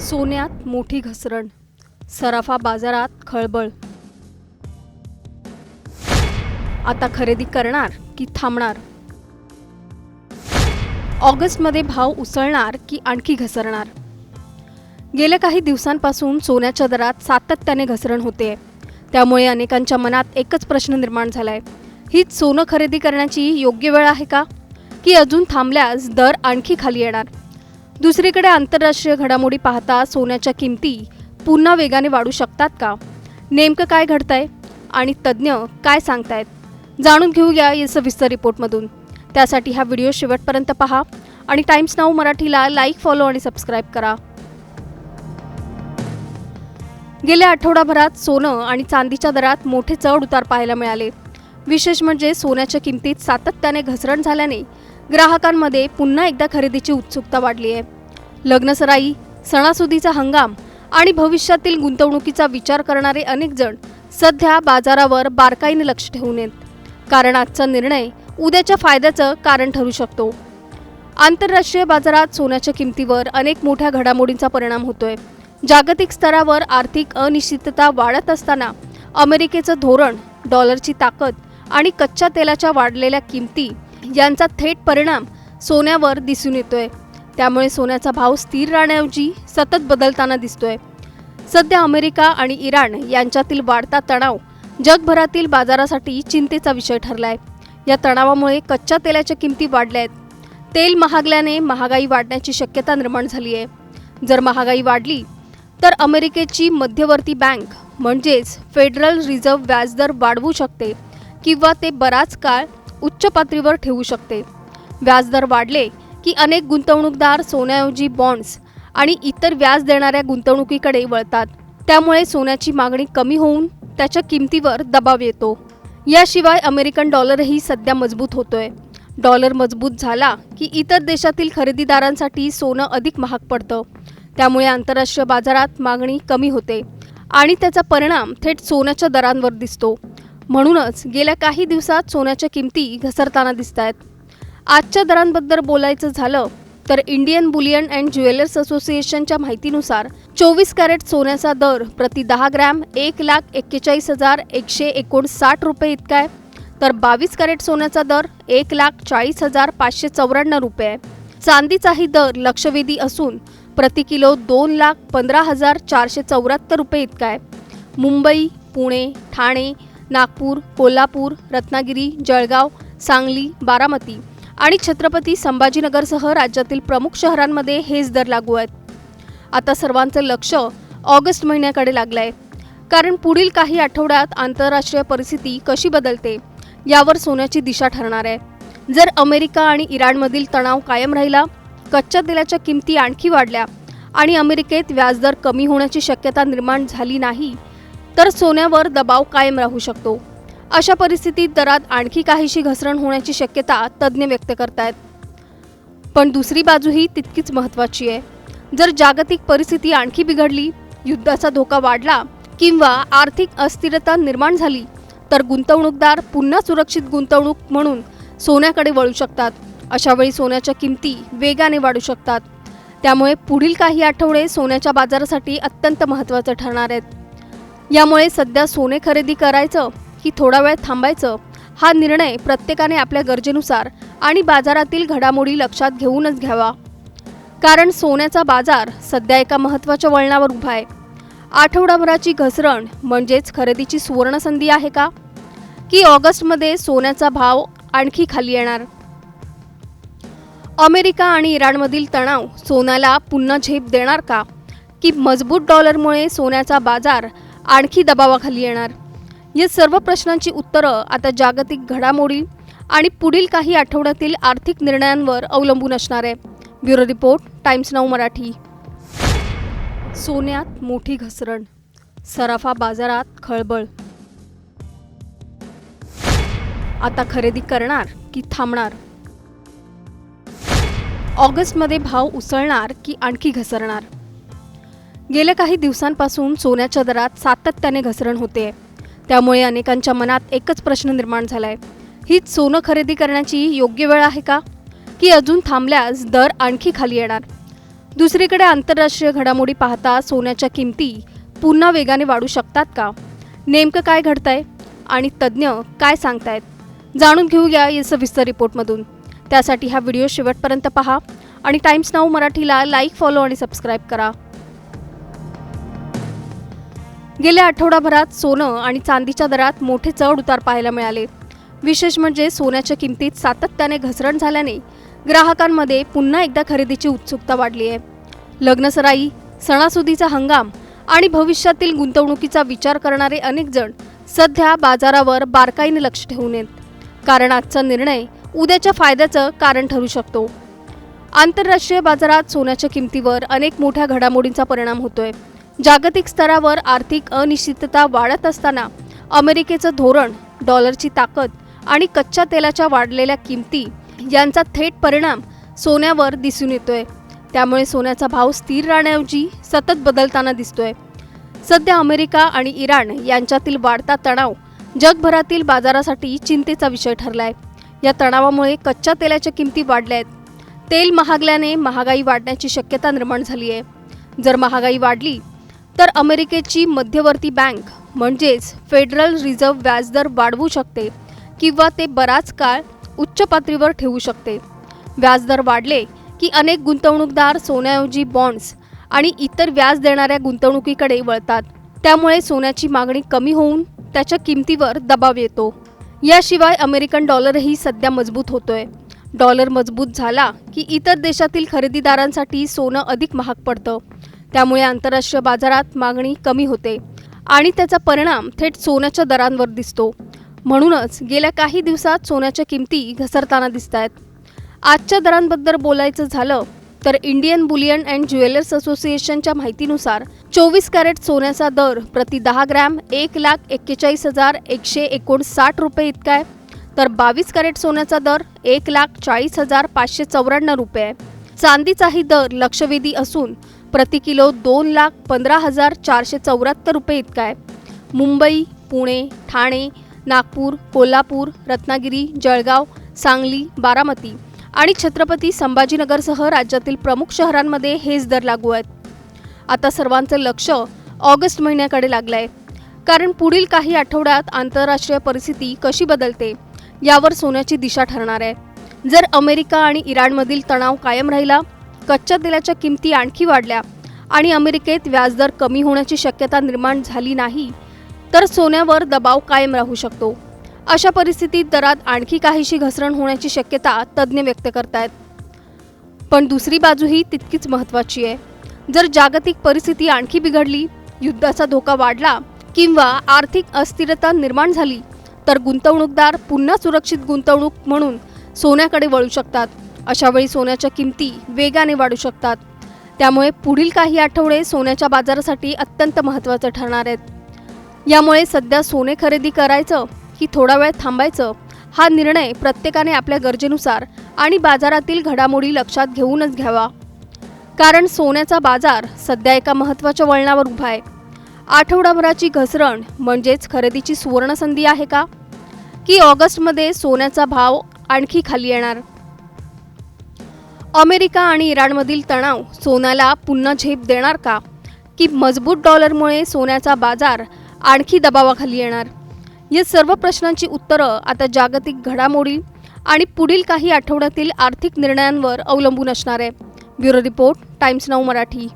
सोन्यात मोठी घसरण, सराफा बाजारात खळबळ. आता खरेदी करणार की थांबणार? ऑगस्टमध्ये भाव उसळणार की आणखी घसरणार? गेल्या काही दिवसांपासून सोन्याच्या दरात सातत्याने घसरण होते. त्यामुळे अनेकांच्या मनात एकच प्रश्न निर्माण झालाय, हीच सोनं खरेदी करण्याची योग्य वेळ आहे का, की अजून थांबल्यास दर आणखी खाली येणार? दुसरीकडे आंतरराष्ट्रीय घडामोडी पाहता सोन्याच्या किमती पुन्हा वेगाने वाढू शकतात का? नेमकं काय घडतंय आणि तज्ज्ञ काय सांगतायत, जाणून घेऊया या सविस्तर रिपोर्टमधून. त्यासाठी हा व्हिडिओ शेवटपर्यंत पहा आणि टाइम्स नाऊ मराठीला लाईक, फॉलो आणि सबस्क्राईब करा. गेल्या आठवडाभरात सोनं आणि चांदीच्या दरात मोठे चढ उतार पाहायला मिळाले. विशेष म्हणजे सोन्याच्या किमतीत सातत्याने घसरण झाल्याने ग्राहकांमध्ये पुन्हा एकदा खरेदीची उत्सुकता वाढली आहे. लग्नसराई, सणासुदीचा हंगाम आणि भविष्यातील गुंतवणुकीचा विचार करणारे अनेक जण सध्या बाजारावर बारकाईने लक्ष ठेवून आहेत. कारण आजचा निर्णय उद्याच्या फायद्याचं कारण ठरू शकतो. आंतरराष्ट्रीय बाजारात सोन्याच्या किमतीवर अनेक मोठ्या घडामोडींचा परिणाम होतोय. जागतिक स्तरावर आर्थिक अनिश्चितता वाढत असताना अमेरिकेचं धोरण, डॉलरची ताकद आणि कच्च्या तेलाच्या वाढलेल्या किमती यांचा थेट परिणाम सोन्यावर दिसून येतोय. त्यामुळे सोन्याचा भाव स्थिर राहण्याऐवजी सतत बदलताना दिसतोय. सध्या अमेरिका आणि इराण यांच्यातील वाढता तणाव जगभरातील बाजारासाठी चिंतेचा विषय ठरलाय. या तणावामुळे कच्च्या तेलाच्या किमती वाढल्या आहेत. तेल महागल्याने महागाई वाढण्याची शक्यता निर्माण झाली आहे. जर महागाई वाढली तर अमेरिकेची मध्यवर्ती बँक म्हणजेच फेडरल रिझर्व्ह व्याजदर वाढवू शकते किंवा ते बराच काळ उच्च पातळीवर ठेवू शकते. व्याजदर वाढले की अनेक गुंतवणूकदार सोन्याऐवजी बॉन्ड्स आणि इतर व्याज देणाऱ्या गुंतवणुकीकडे वळतात. त्यामुळे सोन्याची मागणी कमी होऊन त्याच्या किमतीवर दबाव येतो. याशिवाय अमेरिकन डॉलरही सध्या मजबूत होतोय. डॉलर मजबूत झाला की इतर देशातील खरेदीदारांसाठी सोनं अधिक महाग पडतं. त्यामुळे आंतरराष्ट्रीय बाजारात मागणी कमी होते आणि त्याचा परिणाम थेट सोन्याच्या दरांवर दिसतो. म्हणूनच गेल्या काही दिवसात सोन्याच्या किमती घसरताना दिसतायत. आजच्या दरांबद्दल बोलायचं झालं तर इंडियन बुलियन अँड ज्वेलर्स असोसिएशनच्या माहितीनुसार 24 कॅरेट सोन्याचा दर प्रति 10 ग्रॅम 1,41,159 रुपये इतका आहे. तर 22 कॅरेट सोन्याचा दर 1,40,594 रुपये आहे. चांदीचाही दर लक्षवेधी असून प्रति किलो 2,15,474 रुपये इतका आहे. मुंबई, पुणे, ठाणे, नागपूर, कोल्हापूर, रत्नागिरी, जळगाव, सांगली, बारामती आणि छत्रपती संभाजीनगरसह राज्यातील प्रमुख शहरांमध्ये हेच दर लागू आहेत. आता सर्वांचं लक्ष ऑगस्ट महिन्याकडे लागलंय. कारण पुढील काही आठवड्यात आंतरराष्ट्रीय परिस्थिती कशी बदलते यावर सोन्याची दिशा ठरणार आहे. जर अमेरिका आणि इराणमधील तणाव कायम राहिला, कच्च्या तेलाच्या किमती आणखी वाढल्या आणि अमेरिकेत व्याजदर कमी होण्याची शक्यता निर्माण झाली नाही तर सोन्यावर दबाव कायम राहू शकतो. अशा परिस्थितीत दरात आणखी काहीशी घसरण होण्याची शक्यता तज्ज्ञ व्यक्त करतायत. पण दुसरी बाजूही तितकीच महत्त्वाची आहे. जर जागतिक परिस्थिती आणखी बिघडली, युद्धाचा धोका वाढला किंवा आर्थिक अस्थिरता निर्माण झाली तर गुंतवणूकदार पुन्हा सुरक्षित गुंतवणूक म्हणून सोन्याकडे वळू शकतात. अशावेळी सोन्याच्या किमती वेगाने वाढू शकतात. त्यामुळे पुढील काही आठवडे सोन्याच्या बाजारासाठी अत्यंत महत्त्वाचे ठरणार आहेत. यामुळे सध्या सोने खरेदी करायचं की थोडा वेळ थांबायचं हा निर्णय प्रत्येकाने आपल्या गरजेनुसार आणि बाजारातील घडामोडी लक्षात घेऊनच घ्यावा. कारण सोन्याचा बाजार सध्या एका महत्त्वाच्या वळणावर उभा आहे. आठवडाभराची घसरण म्हणजेच खरेदीची सुवर्णसंधी आहे का, की ऑगस्टमध्ये सोन्याचा भाव आणखी खाली येणार? अमेरिका आणि इराणमधील तणाव सोन्याला पुन्हा झेप देणार का, की मजबूत डॉलरमुळे सोन्याचा बाजार आणखी दबावाखाली येणार? या सर्व प्रश्नांची उत्तरं आता जागतिक घडामोडी आणि पुढील काही आठवड्यातील आर्थिक निर्णयांवर अवलंबून असणार आहे. Bureau report, times now Marathi. सोन्यात मोठी घसरण, सराफा बाजारात खळबळ. आता खरेदी करणार की थांबणार? ऑगस्टमध्ये भाव उसळणार की आणखी घसरणार? गेल्या काही दिवसांपासून सोन्याच्या दरात सातत्याने घसरण होते. त्यामुळे अनेकांच्या मनात एकच प्रश्न निर्माण झालाय, हीच सोनं खरेदी करण्याची योग्य वेळ आहे का, की अजून थांबल्यास दर आणखी खाली येणार? दुसरीकडे आंतरराष्ट्रीय घडामोडी पाहता सोन्याच्या किमती पुन्हा वेगाने वाढू शकतात का? नेमकं काय घडतंय आणि तज्ज्ञ काय सांगतायत? जाणून घेऊया या सविस्तर रिपोर्टमधून. त्यासाठी हा व्हिडिओ शेवटपर्यंत पहा आणि टाइम्स नाऊ मराठीला लाईक, फॉलो आणि सबस्क्राईब करा. गेल्या आठवडाभरात सोनं आणि चांदीच्या दरात मोठे चढ उतार पाहायला मिळाले. विशेष म्हणजे सोन्याच्या किमतीत सातत्याने घसरण झाल्याने ग्राहकांमध्ये पुन्हा एकदा खरेदीची उत्सुकता वाढली आहे. लग्नसराई, सणासुदीचा हंगाम आणि भविष्यातील गुंतवणुकीचा विचार करणारे अनेक जण सध्या बाजारावर बारकाईने लक्ष ठेवून आहेत. कारण आजचा निर्णय उद्याच्या फायद्याचं कारण ठरू शकतो. आंतरराष्ट्रीय बाजारात सोन्याच्या किमतीवर अनेक मोठ्या घडामोडींचा परिणाम होतोय. जागतिक स्तरावर आर्थिक अनिश्चितता वाढत असताना अमेरिकेचं धोरण, डॉलरची ताकद आणि कच्च्या तेलाच्या वाढलेल्या किमती यांचा थेट परिणाम सोन्यावर दिसून येतोय. त्यामुळे सोन्याचा भाव स्थिर राहण्याऐवजी सतत बदलताना दिसतोय. सध्या अमेरिका आणि इराण यांच्यातील वाढता तणाव जगभरातील बाजारासाठी चिंतेचा विषय ठरलाय. या तणावामुळे कच्च्या तेलाच्या किमती वाढल्या आहेत. तेल महागल्याने महागाई वाढण्याची शक्यता निर्माण झाली आहे. जर महागाई वाढली तर अमेरिकेची मध्यवर्ती बँक म्हणजेच फेडरल रिझर्व्ह व्याजदर वाढवू शकते किंवा ते बराच काळ उच्च पातळीवर ठेवू शकते. व्याजदर वाढले की अनेक गुंतवणूकदार सोन्याऐवजी बॉन्ड्स आणि इतर व्याज देणाऱ्या गुंतवणुकीकडे वळतात. त्यामुळे सोन्याची मागणी कमी होऊन त्याच्या किमतीवर दबाव येतो. याशिवाय अमेरिकन डॉलरही सध्या मजबूत होतोय. डॉलर मजबूत झाला की इतर देशातील खरेदीदारांसाठी सोनं अधिक महाग पडतं. त्यामुळे आंतरराष्ट्रीय बाजारात मागणी कमी होते आणि त्याचा परिणाम थेट सोन्याच्या दरांवर दिसतो. म्हणूनच गेल्या काही दिवसात सोन्याच्या किमती घसरताना दिसतायत. आजच्या दरांबद्दल बोलायचं झालं तर इंडियन बुलियन अँड ज्वेलर्स असोसिएशनच्या माहितीनुसार 24 कॅरेट सोन्याचा दर प्रति 10 ग्रॅम 1,41,159 रुपये इतका आहे. तर 22 कॅरेट सोन्याचा दर 1,40,594 रुपये आहे. चांदीचाही दर लक्षवेधी असून प्रति किलो 2,15,474 रुपये इतका आहे. मुंबई, पुणे, ठाणे, नागपूर, कोल्हापूर, रत्नागिरी, जळगाव, सांगली, बारामती आणि छत्रपती संभाजीनगरसह राज्यातील प्रमुख शहरांमध्ये हेच दर लागू आहेत. आता सर्वांचं लक्ष ऑगस्ट महिन्याकडे लागलंय. कारण पुढील काही आठवड्यात आंतरराष्ट्रीय परिस्थिती कशी बदलते यावर सोन्याची दिशा ठरणार आहे. जर अमेरिका आणि इराणमधील तणाव कायम राहिला, कच्च्या तेलाच्या किमती आणखी वाढल्या आणि अमेरिकेत व्याजदर कमी होण्याची शक्यता निर्माण झाली नाही तर सोन्यावर दबाव कायम राहू शकतो. अशा परिस्थितीत दरात आणखी काहीशी घसरण होण्याची शक्यता तज्ज्ञ व्यक्त करतायत. पण दुसरी बाजूही तितकीच महत्त्वाची आहे. जर जागतिक परिस्थिती आणखी बिघडली, युद्धाचा धोका वाढला किंवा आर्थिक अस्थिरता निर्माण झाली तर गुंतवणूकदार पुन्हा सुरक्षित गुंतवणूक म्हणून सोन्याकडे वळू शकतात. अशावेळी सोन्याच्या किमती वेगाने वाढू शकतात. त्यामुळे पुढील काही आठवडे सोन्याच्या बाजारासाठी अत्यंत महत्त्वाचे ठरणार आहेत. यामुळे सध्या सोने खरेदी करायचं की थोडा वेळ थांबायचं हा निर्णय प्रत्येकाने आपल्या गरजेनुसार आणि बाजारातील घडामोडी लक्षात घेऊनच घ्यावा. कारण सोन्याचा बाजार सध्या एका महत्त्वाच्या वळणावर उभा आहे. आठवडाभराची घसरण म्हणजेच खरेदीची सुवर्णसंधी आहे का? की ऑगस्टमध्ये सोन्याचा भाव आणखी खाली येणार? अमेरिका आणि इराणमधील तणाव सोन्याला पुन्हा झेप देणार का? की मजबूत डॉलरमुळे सोन्याचा बाजार आणखी दबावाखाली येणार? या सर्व प्रश्नांची उत्तरं आता जागतिक घडामोडी आणि पुढील काही आठवड्यातील आर्थिक निर्णयांवर अवलंबून असणार आहे. Bureau report, times now Marathi.